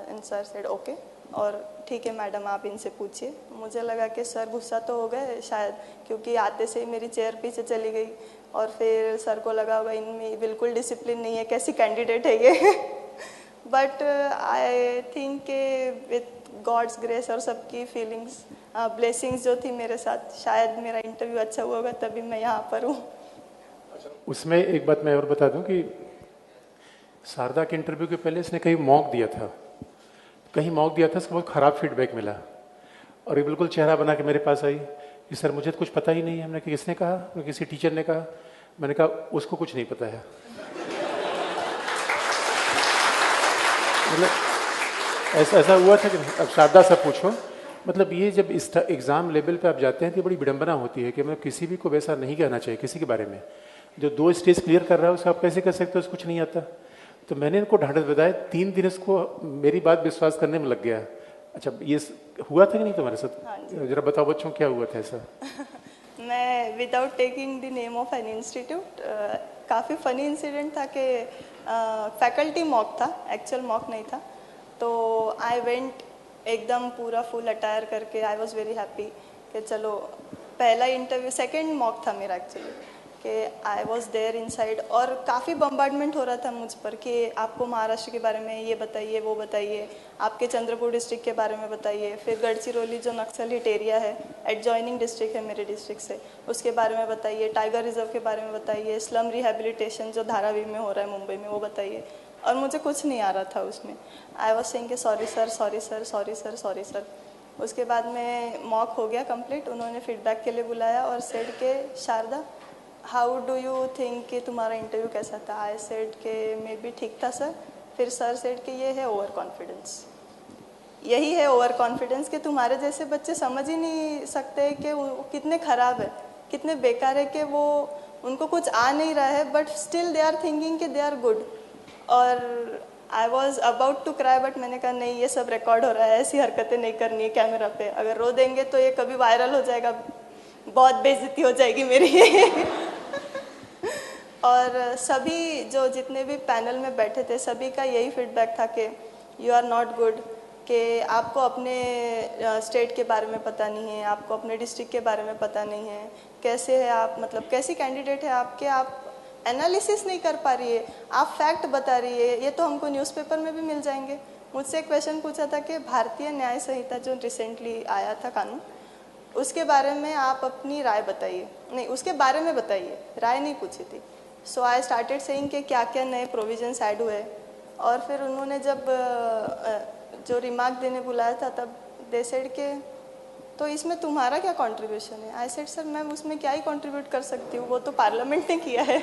S1: एंड सर सेड ओके, और ठीक है मैडम आप इनसे पूछिए। मुझे लगा कि सर गुस्सा तो हो गए शायद, क्योंकि आते से ही मेरी चेयर पीछे चली गई, और फिर सर को लगा होगा इनमें बिल्कुल डिसिप्लिन नहीं है, कैसी कैंडिडेट है ये। But I think with god's grace और सबकी फीलिंग्स ब्लेसिंग्स जो थी मेरे साथ, शायद मेरा इंटरव्यू अच्छा हुआ होगा तभी मैं यहाँ पर हूँ।
S2: उसमें एक बात मैं और बता दूं कि शारदा के इंटरव्यू के पहले इसने कहीं मॉक दिया था, उसको बहुत ख़राब फीडबैक मिला और ये बिल्कुल चेहरा बना के मेरे पास आई कि सर मुझे तो कुछ पता ही नहीं है। हमने कहा किसने कहा? किसी टीचर ने कहा। मैंने कहा उसको कुछ नहीं पता है। मतलब ऐसा हुआ था कि अब शारदा से पूछो, मतलब ये जब इस एग्ज़ाम लेवल पे आप जाते हैं तो बड़ी विडंबना होती है कि मतलब किसी भी को वैसा नहीं कहना चाहिए किसी के बारे में। जो 2 स्टेज क्लियर कर रहा है उसको आप कैसे कर सकते हो, उसको कुछ नहीं आता। तो मैंने इनको ढांढस बताया, 3 दिन इसको मेरी बात विश्वास करने में लग गया। अच्छा, ये हुआ था कि नहीं तुम्हारे साथ?
S1: हाँ
S2: जरा बताओ बच्चों क्या हुआ था ऐसा।
S1: मैं without taking the name of an institute, काफ़ी फ़नी इंसिडेंट था कि फैकल्टी मॉक था, एक्चुअल मॉक नहीं था। तो आई वेंट एकदम पूरा फुल अटायर करके, आई वॉज वेरी हैप्पी कि चलो पहला इंटरव्यू, सेकेंड मॉक था मेरा एक्चुअली, कि आई वॉज देयर इनसाइड और काफ़ी बम्बार्डमेंट हो रहा था मुझ पर कि आपको महाराष्ट्र के बारे में ये बताइए, वो बताइए, आपके चंद्रपुर डिस्ट्रिक्ट के बारे में बताइए, फिर गढ़चिरौली जो नक्सल हिट एरिया है, एडजॉइनिंग डिस्ट्रिक्ट है मेरे डिस्ट्रिक्ट से, उसके बारे में बताइए, टाइगर रिजर्व के बारे में बताइए, स्लम रिहेबिलिटेशन जो धारावी में हो रहा है मुंबई में वो बताइए। और मुझे कुछ नहीं आ रहा था उसमें। आई वॉज सेइंग कि sorry sir, sorry sir, sorry sir, sorry sir. उसके बाद में मॉक हो गया कंप्लीट, उन्होंने फीडबैक के लिए बुलाया और सेड के Sharda how do you think कि तुम्हारा इंटरव्यू कैसा था? आई सेड के मे बी ठीक था सर। फिर सर सेड कि ये है ओवर कॉन्फिडेंस, यही है ओवर कॉन्फिडेंस कि तुम्हारे जैसे बच्चे समझ ही नहीं सकते कि वो कितने ख़राब है, कितने बेकार है, कि वो उनको कुछ आ नहीं रहा है but still they are thinking कि दे आर गुड। और I was about to cry but मैंने कहा नहीं, ये सब रिकॉर्ड हो रहा है, ऐसी हरकतें नहीं करनी है कैमरा पे, अगर रो देंगे तो ये कभी वायरल हो जाएगा, बहुत बेइज्जती हो जाएगी मेरी। और सभी जो जितने भी पैनल में बैठे थे सभी का यही फीडबैक था कि यू आर नॉट गुड, कि आपको अपने स्टेट के बारे में पता नहीं है, आपको अपने डिस्ट्रिक्ट के बारे में पता नहीं है, कैसे है आप, मतलब कैसी कैंडिडेट है आपके, आप एनालिसिस नहीं कर पा रही है, आप फैक्ट बता रही है, ये तो हमको न्यूज़पेपर में भी मिल जाएंगे। मुझसे एक क्वेश्चन पूछा था कि भारतीय न्याय संहिता जो रिसेंटली आया था कानून, उसके बारे में आप अपनी राय बताइए, नहीं उसके बारे में बताइए, राय नहीं पूछी थी। सो आई स्टार्टेड सेइंग कि क्या क्या नए प्रोविजंस ऐड हुए। और फिर उन्होंने जब जो रिमार्क देने बुलाया था तब दे सेड के तो इसमें तुम्हारा क्या कंट्रीब्यूशन है? आई सेड सर मैम उसमें क्या ही कंट्रीब्यूट कर सकती हूँ, वो तो पार्लियामेंट ने किया है।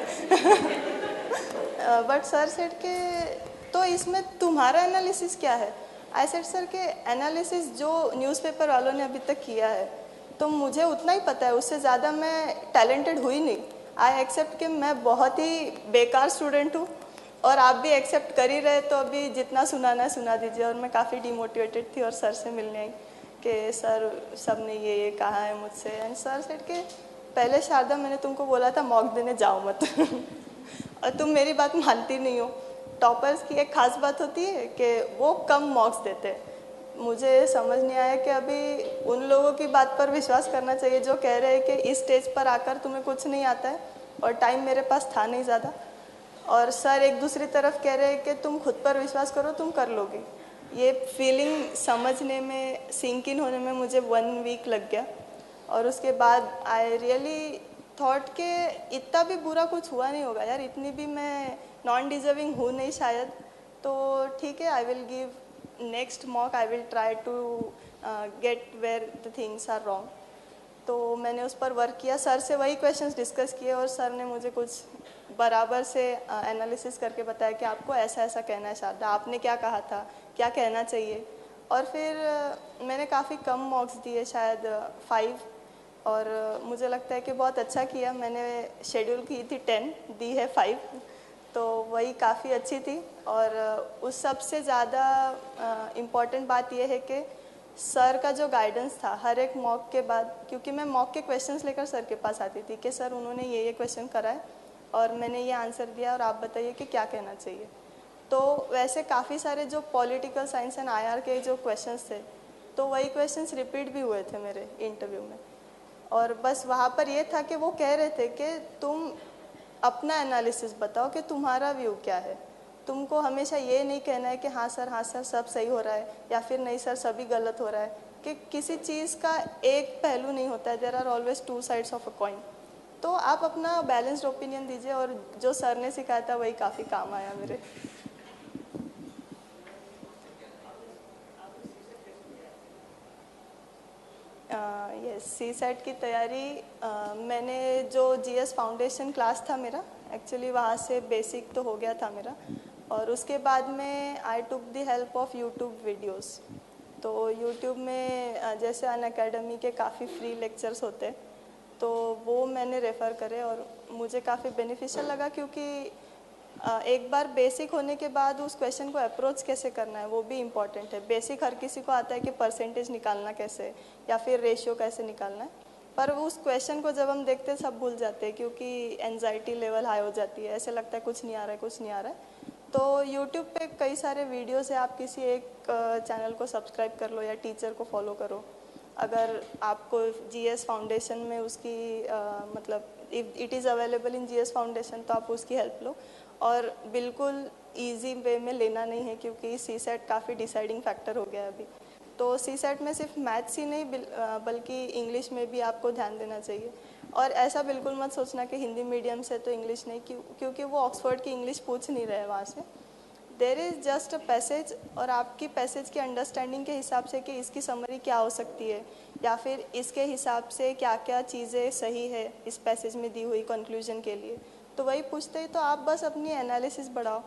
S1: बट सर सेड के तो इसमें तुम्हारा एनालिसिस क्या है? आई सेड सर के एनालिसिस जो न्यूज़पेपर वालों ने अभी तक किया है तो मुझे उतना ही पता है, उससे ज़्यादा मैं टैलेंटेड हुई नहीं। आई एक्सेप्ट कि मैं बहुत ही बेकार स्टूडेंट हूँ और आप भी एक्सेप्ट कर ही रहे, तो अभी जितना सुनाना है सुना दीजिए। और मैं काफ़ी डिमोटिवेटेड थी और सर से मिलने आई कि सर सब ने ये कहा है मुझसे। एंड सर सेड के पहले शारदा मैंने तुमको बोला था मॉक देने जाओ मत। और तुम मेरी बात मानती नहीं हो। टॉपर्स की एक खास बात होती है कि वो कम मॉक्स देते हैं। मुझे समझ नहीं आया कि अभी उन लोगों की बात पर विश्वास करना चाहिए जो कह रहे हैं कि इस स्टेज पर आकर तुम्हें कुछ नहीं आता है, और टाइम मेरे पास था नहीं ज़्यादा। और सर एक दूसरी तरफ कह रहे हैं कि तुम खुद पर विश्वास करो, तुम कर लोगी। ये फीलिंग समझने में, सिंक इन होने में मुझे 1 वीक लग गया। और उसके बाद आई रियली थॉट के इतना भी बुरा कुछ हुआ नहीं होगा यार, इतनी भी मैं नॉन डिजर्विंग हूँ नहीं शायद, तो ठीक है I will give next mock, I will try to get where the things are wrong. तो मैंने उस पर वर्क किया, सर से वही क्वेश्चंस डिस्कस किए और सर ने मुझे कुछ बराबर से एनालिसिस करके बताया कि आपको ऐसा ऐसा कहना है शारदा, आपने क्या कहा था, क्या कहना चाहिए। और फिर मैंने काफ़ी कम मॉक्स दिए, शायद 5, और मुझे लगता है कि बहुत अच्छा किया। मैंने शेड्यूल की थी 10, दी है 5, तो वही काफ़ी अच्छी थी। और उस सबसे ज़्यादा इम्पॉर्टेंट बात यह है कि सर का जो गाइडेंस था हर एक मॉक के बाद, क्योंकि मैं मॉक के क्वेश्चंस लेकर सर के पास आती थी कि सर उन्होंने ये क्वेश्चन करा है और मैंने ये आंसर दिया और आप बताइए कि क्या कहना चाहिए। तो वैसे काफ़ी सारे जो पॉलिटिकल साइंस एंड IR के जो क्वेश्चंस थे, तो वही क्वेश्चंस रिपीट भी हुए थे मेरे इंटरव्यू में। और बस वहाँ पर ये था कि वो कह रहे थे कि तुम अपना एनालिसिस बताओ कि तुम्हारा व्यू क्या है। तुमको हमेशा ये नहीं कहना है कि हाँ सर सब सही हो रहा है, या फिर नहीं सर सभी गलत हो रहा है, कि किसी चीज़ का एक पहलू नहीं होता है, there are always two sides of a coin. तो आप अपना बैलेंस्ड ओपिनियन दीजिए, और जो सर ने सिखाया था वही काफ़ी काम आया मेरे। यस, सी सेट की तैयारी मैंने जो जीएस फाउंडेशन क्लास था मेरा, एक्चुअली वहाँ से बेसिक तो हो गया था मेरा, और उसके बाद में I took the help of YouTube videos. तो यूट्यूब में जैसे अनअकैडमी के काफ़ी फ्री लेक्चर्स होते हैं, तो वो मैंने रेफ़र करे और मुझे काफ़ी बेनिफिशियल लगा, क्योंकि एक बार बेसिक होने के बाद उस क्वेश्चन को अप्रोच कैसे करना है वो भी इम्पॉर्टेंट है। बेसिक हर किसी को आता है कि परसेंटेज निकालना कैसे या फिर रेशियो कैसे निकालना है, पर उस क्वेश्चन को जब हम देखते हैं सब भूल जाते हैं, क्योंकि एंजाइटी लेवल हाई हो जाती है, ऐसे लगता है कुछ नहीं आ रहा है कुछ नहीं आ रहा है। तो यूट्यूब पे कई सारे वीडियोस है, आप किसी एक चैनल को सब्सक्राइब कर लो या टीचर को फॉलो करो। अगर आपको जीएस फाउंडेशन में उसकी मतलब it is available in GS foundation, तो आप उसकी हेल्प लो, और बिल्कुल इजी वे में लेना नहीं है, क्योंकि सी सेट काफ़ी डिसाइडिंग फैक्टर हो गया है अभी। तो सी सेट में सिर्फ मैथ्स ही नहीं बल्कि इंग्लिश में भी आपको ध्यान देना चाहिए। और ऐसा बिल्कुल मत सोचना कि हिंदी मीडियम से तो इंग्लिश नहीं, क्योंकि वो ऑक्सफोर्ड की इंग्लिश पूछ नहीं रहे वहाँ से। There is just a passage, और आपकी पैसेज की अंडरस्टैंडिंग के हिसाब से कि इसकी समरी क्या हो सकती है, या फिर इसके हिसाब से क्या क्या चीज़ें सही है इस पैसेज में दी हुई कंक्लूजन के लिए, तो वही पूछते हैं। तो आप बस अपनी एनालिसिस बढ़ाओ,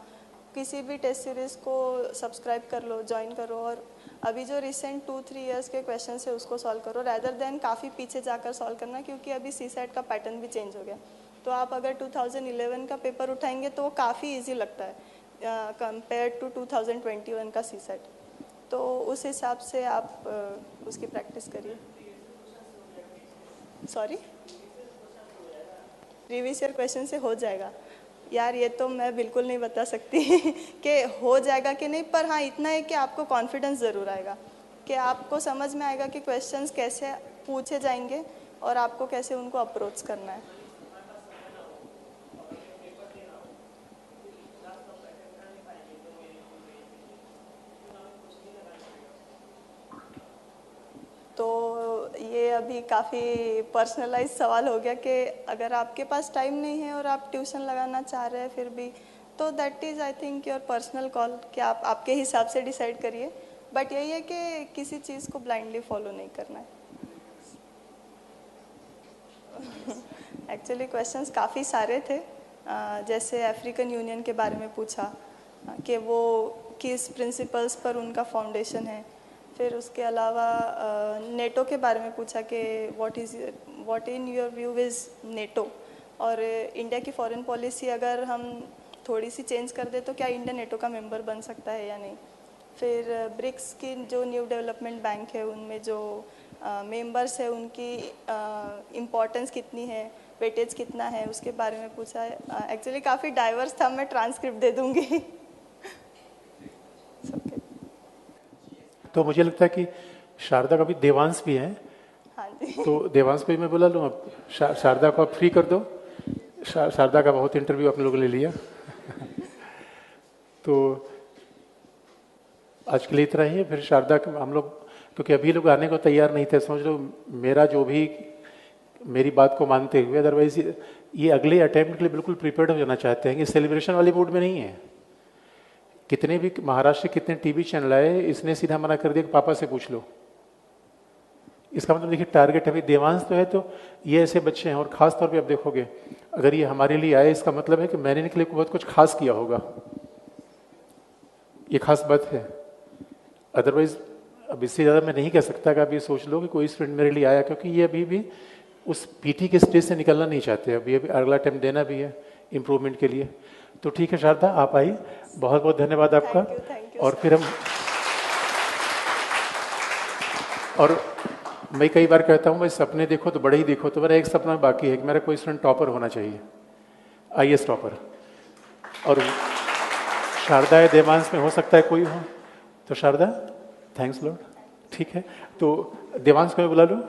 S1: किसी भी टेस्ट सीरीज़ को सब्सक्राइब कर लो, ज्वाइन करो, और अभी जो रिसेंट 2-3 इयर्स के क्वेश्चन है उसको सॉल्व करो, रैदर देन काफ़ी पीछे जाकर सॉल्व करना, क्योंकि अभी सी सेट का पैटर्न भी चेंज हो गया। तो आप अगर 2011 का पेपर उठाएंगे तो वो काफ़ी ईजी लगता है कंपेयर टू 2021 का सी सेट। तो उस हिसाब से आप उसकी प्रैक्टिस करिए। सॉरी, प्रीवियस ईयर क्वेश्चन से हो जाएगा यार, ये तो मैं बिल्कुल नहीं बता सकती कि हो जाएगा कि नहीं, पर हाँ इतना है कि आपको कॉन्फिडेंस ज़रूर आएगा, कि आपको समझ में आएगा कि क्वेश्चंस कैसे पूछे जाएंगे और आपको कैसे उनको अप्रोच करना है। तो ये अभी काफ़ी पर्सनलाइज सवाल हो गया कि अगर आपके पास टाइम नहीं है और आप ट्यूशन लगाना चाह रहे हैं फिर भी, तो that is I think your personal call, कि आप आपके हिसाब से डिसाइड करिए। बट यही है कि किसी चीज़ को ब्लाइंडली फॉलो नहीं करना है। एक्चुअली क्वेश्चंस काफ़ी सारे थे, जैसे अफ्रीकन यूनियन के बारे में पूछा कि वो किस प्रिंसिपल्स पर उनका फाउंडेशन है। फिर उसके अलावा नेटो के बारे में पूछा कि what in your view is NATO, और इंडिया की फॉरेन पॉलिसी अगर हम थोड़ी सी चेंज कर दे तो क्या इंडिया नेटो का मेंबर बन सकता है या नहीं। फिर ब्रिक्स की जो न्यू डेवलपमेंट बैंक है उनमें जो मेंबर्स है उनकी इम्पोर्टेंस कितनी है, वेटेज कितना है, उसके बारे में पूछा है। एक्चुअली काफ़ी डाइवर्स था, मैं ट्रांसक्रिप्ट दे दूँगी।
S2: तो मुझे लगता है कि शारदा का भी देवांश भी है।
S1: हाँ जी।
S2: तो देवांश को भी मैं बुला लूँ, अब शारदा को आप फ्री कर दो। शारदा का बहुत इंटरव्यू आप लोगों ने ले लिया। तो आज के लिए इतना ही है। फिर शारदा हम लोग, क्योंकि अभी लोग आने को तैयार नहीं थे, समझ लो मेरा जो भी मेरी बात को मानते हुए, अदरवाइज ये अगले अटेम्प्ट के लिए बिल्कुल प्रिपेयर्ड हो जाना चाहते हैं कि सेलिब्रेशन वाले मूड में नहीं है। कितने भी महाराष्ट्र के कितने टीवी चैनल आए, इसने सीधा मना कर दिया कि पापा से पूछ लो। इसका मतलब देखिए टारगेट अभी देवांश तो है, तो ये ऐसे बच्चे हैं। और ख़ास तौर पे आप देखोगे अगर ये हमारे लिए आए, इसका मतलब है कि मैंने इनके लिए बहुत कुछ खास किया होगा, ये खास बात है। अदरवाइज अब इससे ज़्यादा मैं नहीं कह सकता कि आप ये सोच लो कि कोई स्टूडेंट मेरे लिए आया, क्योंकि ये अभी भी उस पीटी के स्टेज से निकलना नहीं चाहते। अभी अगला टाइम देना भी है इम्प्रूवमेंट के लिए। तो ठीक है शारदा, आप आई, बहुत बहुत धन्यवाद आपका।
S1: Thank you,
S2: और फिर हम, और मैं कई बार कहता हूँ भाई सपने देखो तो बड़े ही देखो, तो मेरा एक सपना बाकी है कि मेरा कोई स्टूडेंट टॉपर होना चाहिए, आईएएस टॉपर। और शारदा या देवांश में हो सकता है कोई हो। तो शारदा, थैंक्स लॉर्ड। ठीक है, तो देवांश को मैं बुला लूँ।